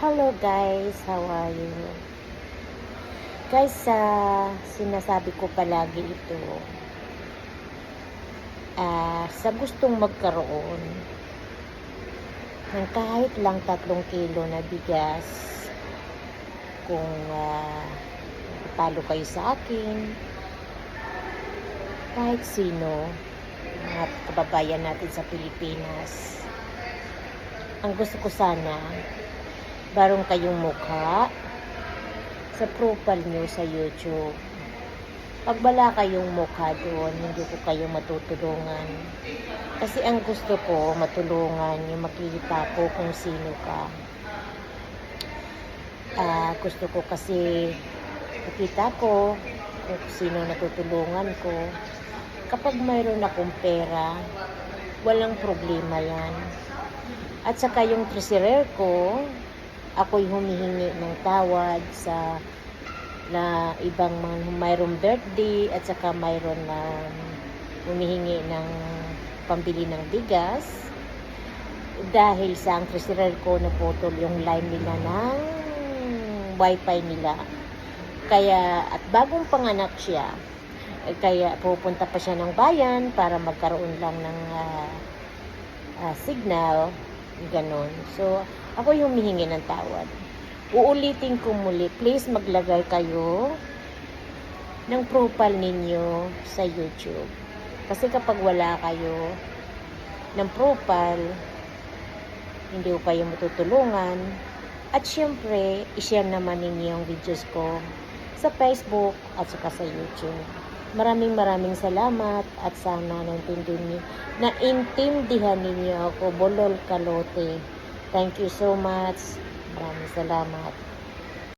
Hello guys, how are you? Guys, sinasabi ko palagi ito, sa gustong magkaroon ng kahit lang 3 kilo na bigas, kung talo kayo sa akin, kahit sino, mga kababayan natin sa Pilipinas, ang gusto ko sana, barong kayong mukha sa profile nyo sa YouTube. Pag wala kayong mukha doon, hindi ko kayo matutulungan. Kasi ang gusto ko, matulungan, yung makikita ko kung sino ka. Gusto ko kasi makita ko kung sino natutulungan ko. Kapag mayroon akong pera, walang problema yan. At saka yung treasurer ko, ako'y humihingi ng tawad sa na ibang mga mayroong birthday at saka mayroon na humihingi ng pambili ng bigas dahil sa ang treasurer ko naputol yung line nila ng wifi nila. Kaya at bagong panganak siya, kaya pupunta pa siya ng bayan para magkaroon lang ng signal, ganon. So ako yung humihingi ng tawad. Uulitin ko muli, please maglagay kayo ng profile ninyo sa YouTube. Kasi kapag wala kayo ng profile, hindi ko kayo matutulungan. At syempre, i-share naman ninyo yung videos ko sa Facebook at saka sa YouTube. Maraming salamat at sana naintindihan ninyo ako, Bolol Kalote. Thank you so much. Maraming salamat.